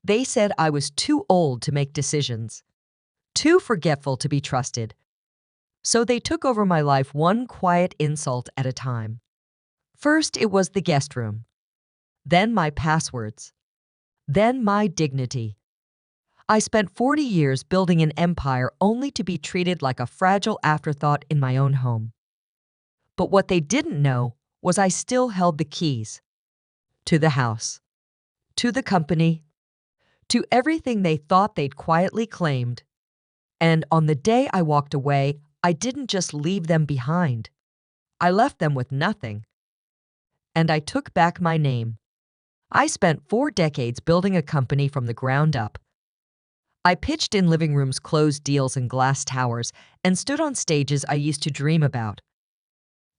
They said I was too old to make decisions, too forgetful to be trusted. So they took over my life one quiet insult at a time. First, it was the guest room. Then my passwords. Then my dignity. I spent 40 years building an empire only to be treated like a fragile afterthought in my own home. But what they didn't know was I still held the keys. To the house. To the company. To everything they thought they'd quietly claimed. And on the day I walked away, I didn't just leave them behind. I left them with nothing. And I took back my name. I spent 4 decades building a company from the ground up. I pitched in living rooms, closed deals, and glass towers, and stood on stages I used to dream about.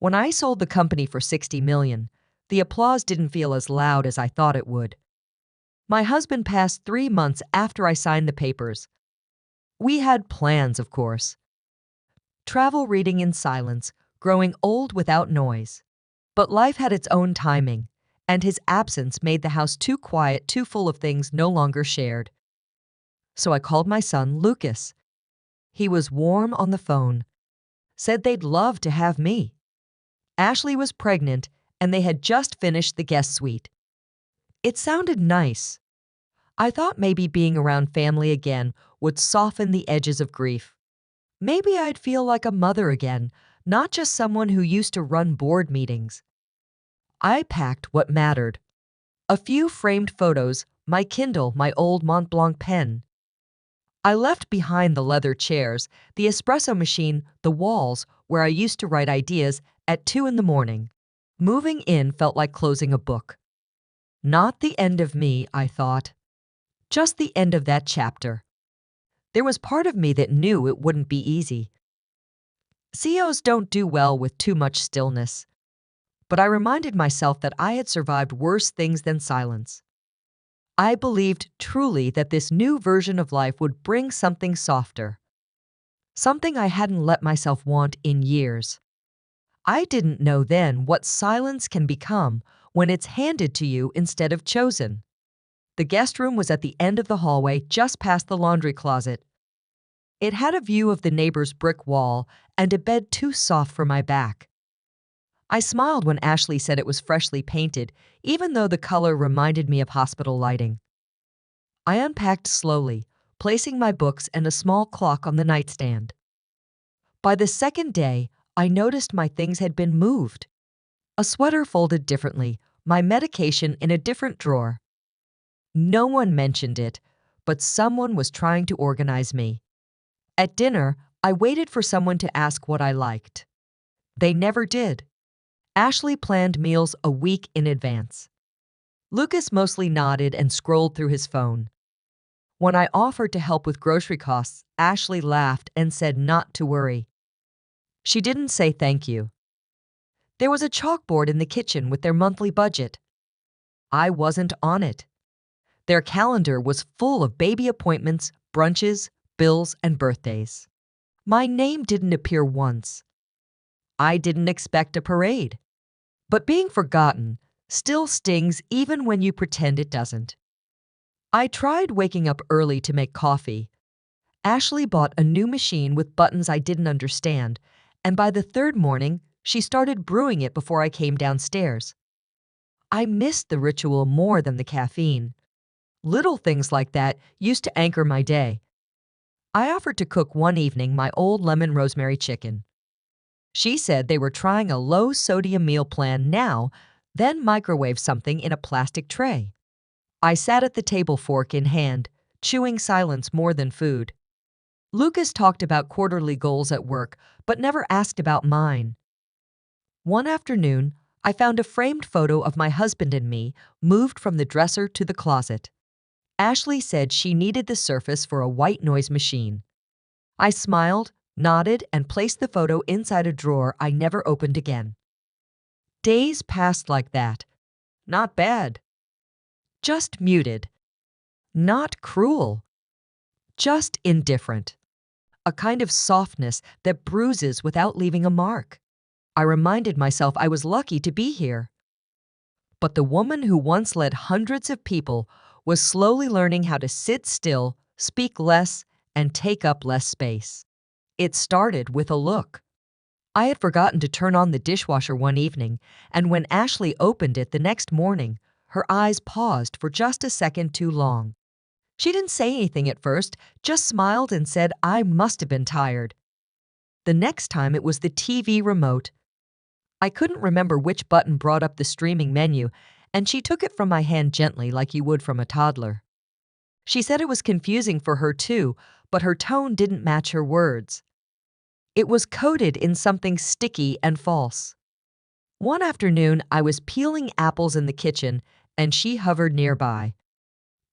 When I sold the company for $60 million, the applause didn't feel as loud as I thought it would. My husband passed 3 months after I signed the papers. We had plans, of course. Travel, reading in silence, growing old without noise. But life had its own timing, and his absence made the house too quiet, too full of things no longer shared. So I called my son, Lucas. He was warm on the phone, said they'd love to have me. Ashley was pregnant, and they had just finished the guest suite. It sounded nice. I thought maybe being around family again would soften the edges of grief. Maybe I'd feel like a mother again, not just someone who used to run board meetings. I packed what mattered. A few framed photos, my Kindle, my old Mont Blanc pen. I left behind the leather chairs, the espresso machine, the walls where I used to write ideas at 2 a.m. Moving in felt like closing a book. Not the end of me, I thought. Just the end of that chapter. There was part of me that knew it wouldn't be easy. CEOs don't do well with too much stillness. But I reminded myself that I had survived worse things than silence. I believed truly that this new version of life would bring something softer. Something I hadn't let myself want in years. I didn't know then what silence can become when it's handed to you instead of chosen. The guest room was at the end of the hallway, just past the laundry closet. It had a view of the neighbor's brick wall and a bed too soft for my back. I smiled when Ashley said it was freshly painted, even though the color reminded me of hospital lighting. I unpacked slowly, placing my books and a small clock on the nightstand. By the second day, I noticed my things had been moved. A sweater folded differently, my medication in a different drawer. No one mentioned it, but someone was trying to organize me. At dinner, I waited for someone to ask what I liked. They never did. Ashley planned meals a week in advance. Lucas mostly nodded and scrolled through his phone. When I offered to help with grocery costs, Ashley laughed and said not to worry. She didn't say thank you. There was a chalkboard in the kitchen with their monthly budget. I wasn't on it. Their calendar was full of baby appointments, brunches, bills, and birthdays. My name didn't appear once. I didn't expect a parade. But being forgotten still stings even when you pretend it doesn't. I tried waking up early to make coffee. Ashley bought a new machine with buttons I didn't understand, and by the 3rd morning, she started brewing it before I came downstairs. I missed the ritual more than the caffeine. Little things like that used to anchor my day. I offered to cook one evening my old lemon rosemary chicken. She said they were trying a low-sodium meal plan now, then microwave something in a plastic tray. I sat at the table, fork in hand, chewing silence more than food. Lucas talked about quarterly goals at work, but never asked about mine. One afternoon, I found a framed photo of my husband and me moved from the dresser to the closet. Ashley said she needed the surface for a white noise machine. I smiled, nodded, and placed the photo inside a drawer I never opened again. Days passed like that. Not bad. Just muted. Not cruel. Just indifferent. A kind of softness that bruises without leaving a mark. I reminded myself I was lucky to be here. But the woman who once led hundreds of people was slowly learning how to sit still, speak less, and take up less space. It started with a look. I had forgotten to turn on the dishwasher one evening, and when Ashley opened it the next morning, her eyes paused for just a second too long. She didn't say anything at first, just smiled and said I must have been tired. The next time it was the TV remote. I couldn't remember which button brought up the streaming menu, and she took it from my hand gently like you would from a toddler. She said it was confusing for her too, but her tone didn't match her words. It was coated in something sticky and false. One afternoon, I was peeling apples in the kitchen, and she hovered nearby.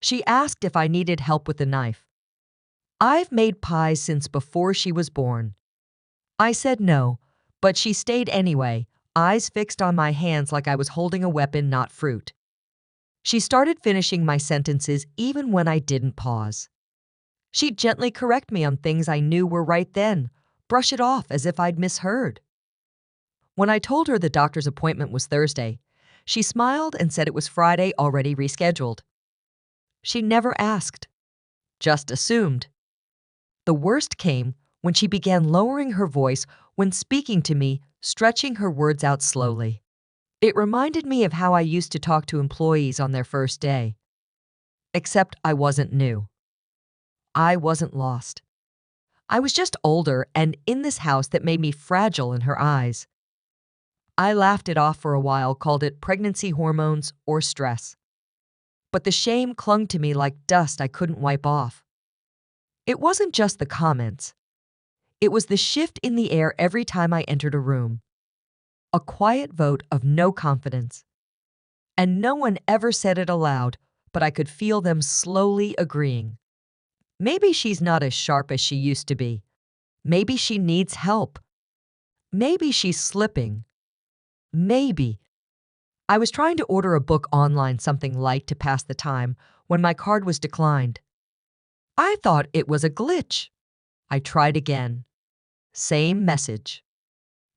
She asked if I needed help with the knife. I've made pies since before she was born. I said no, but she stayed anyway, eyes fixed on my hands like I was holding a weapon, not fruit. She started finishing my sentences even when I didn't pause. She'd gently correct me on things I knew were right then, brush it off as if I'd misheard. When I told her the doctor's appointment was Thursday, she smiled and said it was Friday, already rescheduled. She never asked, just assumed. The worst came when she began lowering her voice when speaking to me, stretching her words out slowly. It reminded me of how I used to talk to employees on their first day. Except I wasn't new. I wasn't lost. I was just older and in this house that made me fragile in her eyes. I laughed it off for a while, called it pregnancy hormones or stress. But the shame clung to me like dust I couldn't wipe off. It wasn't just the comments. It was the shift in the air every time I entered a room. A quiet vote of no confidence. And no one ever said it aloud, but I could feel them slowly agreeing. Maybe she's not as sharp as she used to be. Maybe she needs help. Maybe she's slipping. Maybe. I was trying to order a book online, something light to pass the time, when my card was declined. I thought it was a glitch. I tried again. Same message.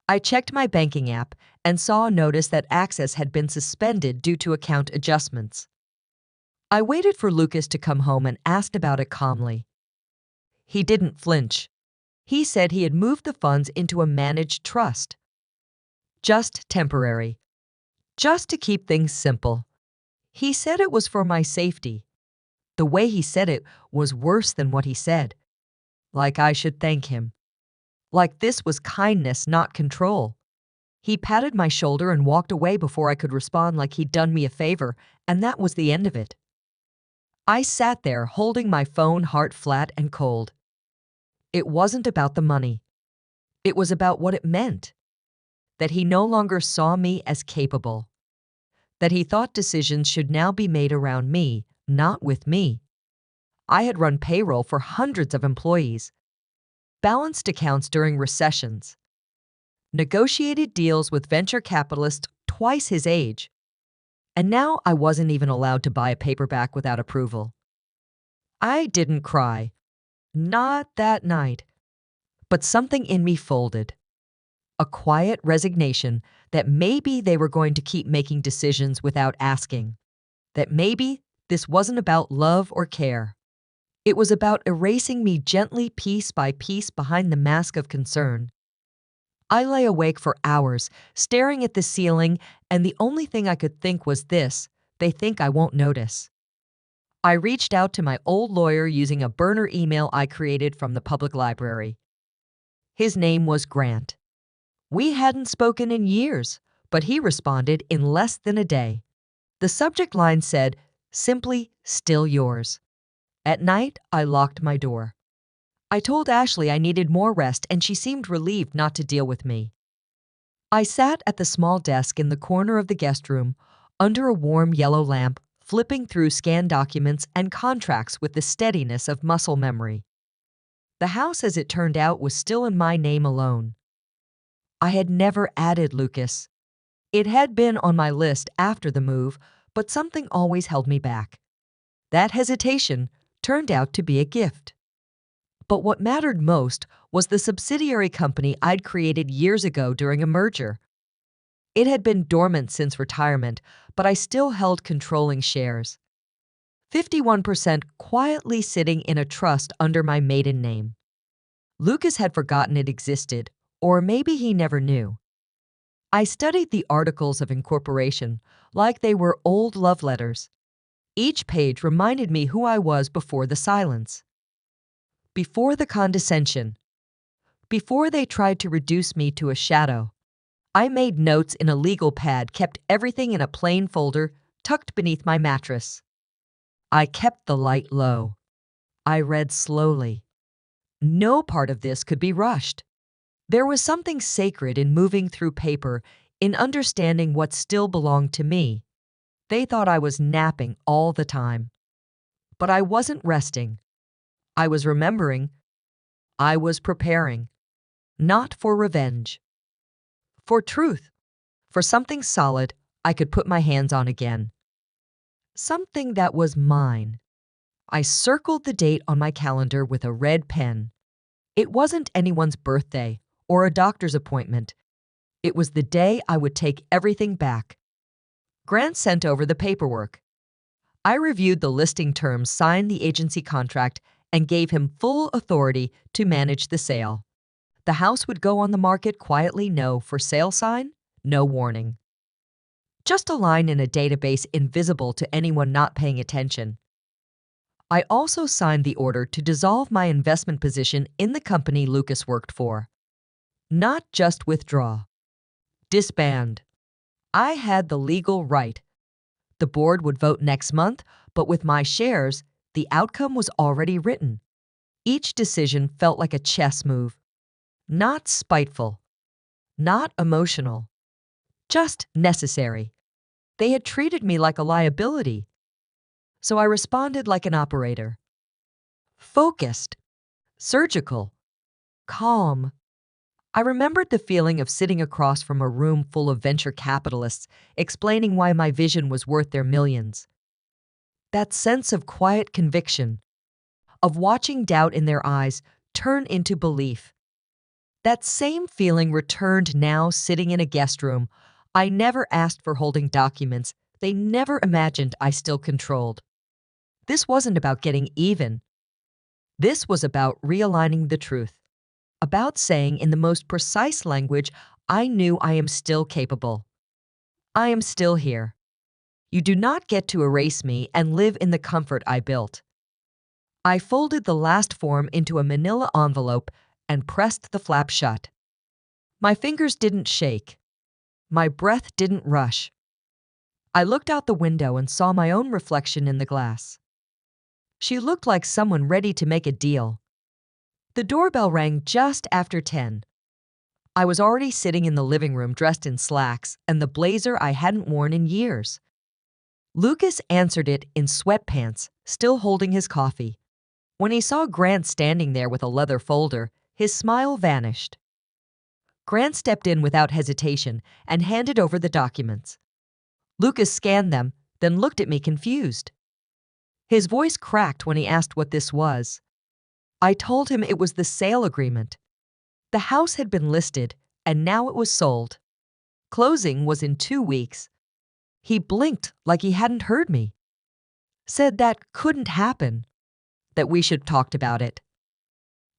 I checked my banking app and saw a notice that access had been suspended due to account adjustments. I waited for Lucas to come home and asked about it calmly. He didn't flinch. He said he had moved the funds into a managed trust. Just temporary. Just to keep things simple. He said it was for my safety. The way he said it was worse than what he said. Like I should thank him. Like this was kindness, not control. He patted my shoulder and walked away before I could respond, like he'd done me a favor, and that was the end of it. I sat there holding my phone, heart flat and cold. It wasn't about the money. It was about what it meant. That he no longer saw me as capable. That he thought decisions should now be made around me, not with me. I had run payroll for hundreds of employees, balanced accounts during recessions, negotiated deals with venture capitalists twice his age, and now I wasn't even allowed to buy a paperback without approval. I didn't cry. Not that night. But something in me folded. A quiet resignation that maybe they were going to keep making decisions without asking. That maybe this wasn't about love or care. It was about erasing me gently, piece by piece, behind the mask of concern. I lay awake for hours, staring at the ceiling, and the only thing I could think was this: they think I won't notice. I reached out to my old lawyer using a burner email I created from the public library. His name was Grant. We hadn't spoken in years, but he responded in less than a day. The subject line said, simply, "Still yours." At night, I locked my door. I told Ashley I needed more rest, and she seemed relieved not to deal with me. I sat at the small desk in the corner of the guest room, under a warm yellow lamp, flipping through scanned documents and contracts with the steadiness of muscle memory. The house, as it turned out, was still in my name alone. I had never added Lucas. It had been on my list after the move, but something always held me back. That hesitation turned out to be a gift. But what mattered most was the subsidiary company I'd created years ago during a merger. It had been dormant since retirement, but I still held controlling shares. 51% quietly sitting in a trust under my maiden name. Lucas had forgotten it existed, or maybe he never knew. I studied the articles of incorporation like they were old love letters. Each page reminded me who I was before the silence, before the condescension, before they tried to reduce me to a shadow. I made notes in a legal pad, kept everything in a plain folder tucked beneath my mattress. I kept the light low. I read slowly. No part of this could be rushed. There was something sacred in moving through paper, in understanding what still belonged to me. They thought I was napping all the time. But I wasn't resting. I was remembering. I was preparing. Not for revenge. For truth. For something solid I could put my hands on again. Something that was mine. I circled the date on my calendar with a red pen. It wasn't anyone's birthday or a doctor's appointment. It was the day I would take everything back. Grant sent over the paperwork. I reviewed the listing terms, signed the agency contract, and gave him full authority to manage the sale. The house would go on the market quietly, no for sale sign, no warning. Just a line in a database invisible to anyone not paying attention. I also signed the order to dissolve my investment position in the company Lucas worked for. Not just withdraw. Disband. I had the legal right. The board would vote next month, but with my shares, the outcome was already written. Each decision felt like a chess move. Not spiteful. Not emotional. Just necessary. They had treated me like a liability. So I responded like an operator. Focused. Surgical. Calm. I remembered the feeling of sitting across from a room full of venture capitalists, explaining why my vision was worth their millions. That sense of quiet conviction, of watching doubt in their eyes turn into belief. That same feeling returned now sitting in a guest room. I never asked for holding documents they never imagined I still controlled. This wasn't about getting even. This was about realigning the truth. About saying in the most precise language I knew I am still capable. I am still here. You do not get to erase me and live in the comfort I built. I folded the last form into a manila envelope and pressed the flap shut. My fingers didn't shake. My breath didn't rush. I looked out the window and saw my own reflection in the glass. She looked like someone ready to make a deal. The doorbell rang just after 10. I was already sitting in the living room dressed in slacks and the blazer I hadn't worn in years. Lucas answered it in sweatpants, still holding his coffee. When he saw Grant standing there with a leather folder, his smile vanished. Grant stepped in without hesitation and handed over the documents. Lucas scanned them, then looked at me confused. His voice cracked when he asked what this was. I told him it was the sale agreement. The house had been listed, and now it was sold. Closing was in 2 weeks. He blinked like he hadn't heard me. Said that couldn't happen, that we should have talked about it.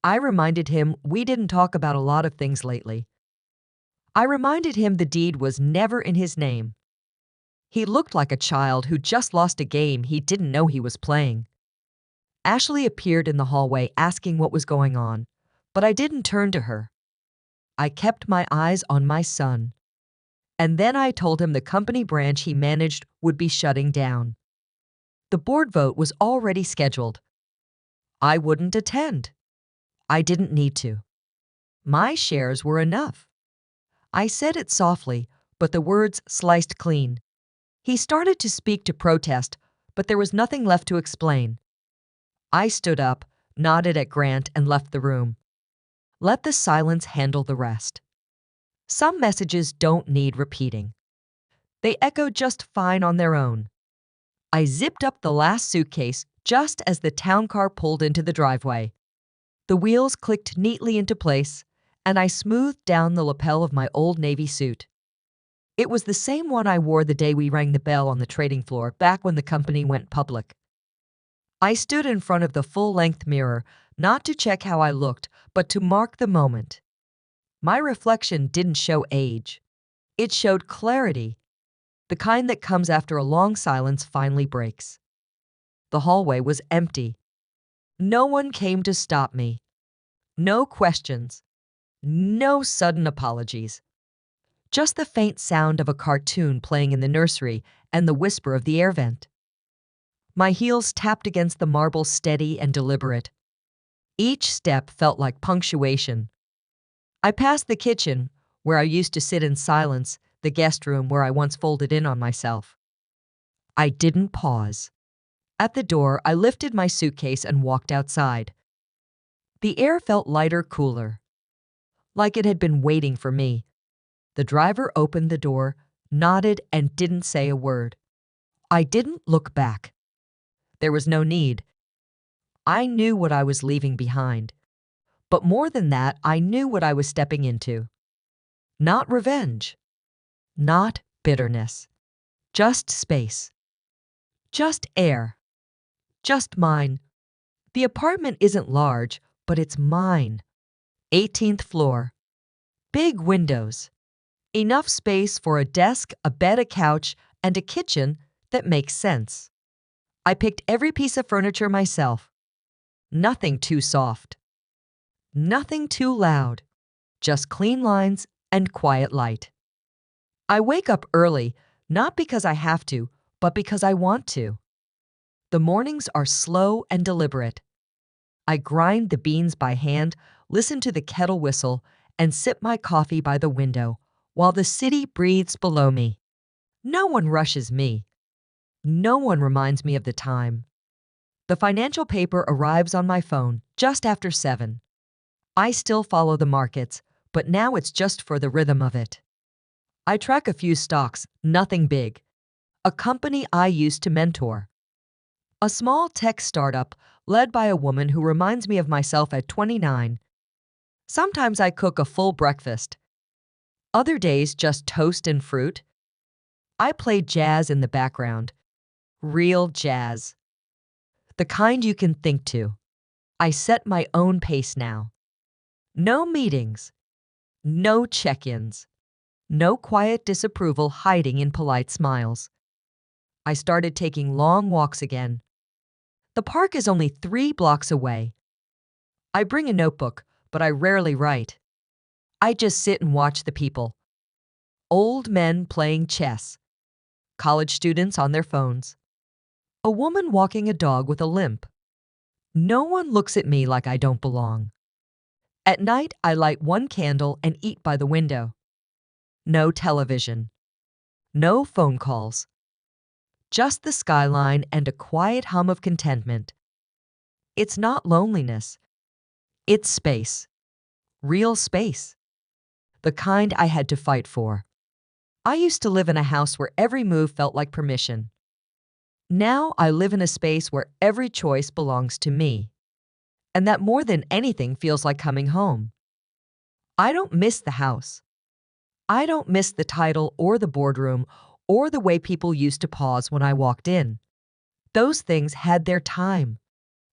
I reminded him we didn't talk about a lot of things lately. I reminded him the deed was never in his name. He looked like a child who just lost a game he didn't know he was playing. Ashley appeared in the hallway asking what was going on, but I didn't turn to her. I kept my eyes on my son. And then I told him the company branch he managed would be shutting down. The board vote was already scheduled. I wouldn't attend. I didn't need to. My shares were enough. I said it softly, but the words sliced clean. He started to speak to protest, but there was nothing left to explain. I stood up, nodded at Grant, and left the room. Let the silence handle the rest. Some messages don't need repeating. They echo just fine on their own. I zipped up the last suitcase just as the town car pulled into the driveway. The wheels clicked neatly into place, and I smoothed down the lapel of my old Navy suit. It was the same one I wore the day we rang the bell on the trading floor back when the company went public. I stood in front of the full-length mirror, not to check how I looked, but to mark the moment. My reflection didn't show age. It showed clarity, the kind that comes after a long silence finally breaks. The hallway was empty. No one came to stop me. No questions. No sudden apologies. Just the faint sound of a cartoon playing in the nursery and the whisper of the air vent. My heels tapped against the marble, steady and deliberate. Each step felt like punctuation. I passed the kitchen, where I used to sit in silence, the guest room where I once folded in on myself. I didn't pause. At the door, I lifted my suitcase and walked outside. The air felt lighter, cooler, like it had been waiting for me. The driver opened the door, nodded, and didn't say a word. I didn't look back. There was no need. I knew what I was leaving behind. But more than that, I knew what I was stepping into. Not revenge. Not bitterness. Just space. Just air. Just mine. The apartment isn't large, but it's mine. 18th floor. Big windows. Enough space for a desk, a bed, a couch, and a kitchen that makes sense. I picked every piece of furniture myself. Nothing too soft. Nothing too loud. Just clean lines and quiet light. I wake up early, not because I have to, but because I want to. The mornings are slow and deliberate. I grind the beans by hand, listen to the kettle whistle, and sip my coffee by the window while the city breathes below me. No one rushes me. No one reminds me of the time. The financial paper arrives on my phone just after 7. I still follow the markets, but now it's just for the rhythm of it. I track a few stocks, nothing big. A company I used to mentor. A small tech startup led by a woman who reminds me of myself at 29. Sometimes I cook a full breakfast. Other days just toast and fruit. I play jazz in the background. Real jazz. The kind you can think to. I set my own pace now. No meetings. No check-ins. No quiet disapproval hiding in polite smiles. I started taking long walks again. The park is only 3 blocks away. I bring a notebook, but I rarely write. I just sit and watch the people. Old men playing chess. College students on their phones. A woman walking a dog with a limp. No one looks at me like I don't belong. At night, I light one candle and eat by the window. No television. No phone calls. Just the skyline and a quiet hum of contentment. It's not loneliness. It's space. Real space. The kind I had to fight for. I used to live in a house where every move felt like permission. Now I live in a space where every choice belongs to me. And that more than anything feels like coming home. I don't miss the house. I don't miss the title or the boardroom or the way people used to pause when I walked in. Those things had their time.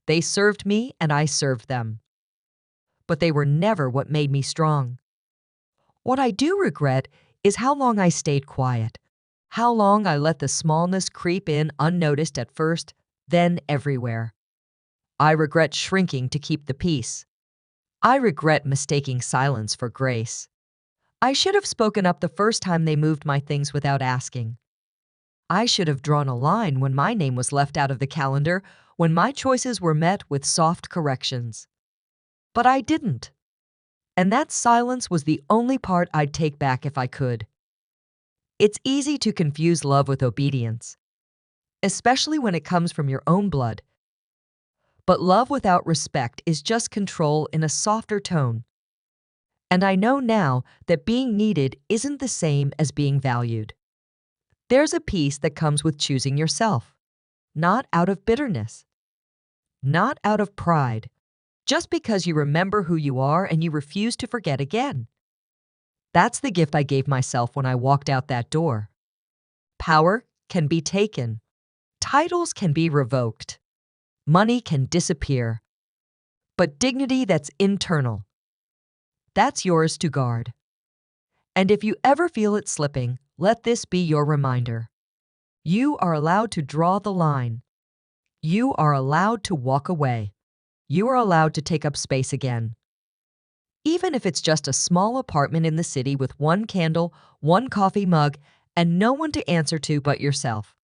They served me and I served them. But they were never what made me strong. What I do regret is how long I stayed quiet. How long I let the smallness creep in unnoticed at first, then everywhere. I regret shrinking to keep the peace. I regret mistaking silence for grace. I should have spoken up the first time they moved my things without asking. I should have drawn a line when my name was left out of the calendar, when my choices were met with soft corrections. But I didn't. And that silence was the only part I'd take back if I could. It's easy to confuse love with obedience, especially when it comes from your own blood. But love without respect is just control in a softer tone. And I know now that being needed isn't the same as being valued. There's a peace that comes with choosing yourself, not out of bitterness, not out of pride, just because you remember who you are and you refuse to forget again. That's the gift I gave myself when I walked out that door. Power can be taken. Titles can be revoked. Money can disappear, but dignity that's internal, that's yours to guard. And if you ever feel it slipping, let this be your reminder. You are allowed to draw the line. You are allowed to walk away. You are allowed to take up space again. Even if it's just a small apartment in the city with one candle, one coffee mug, and no one to answer to but yourself.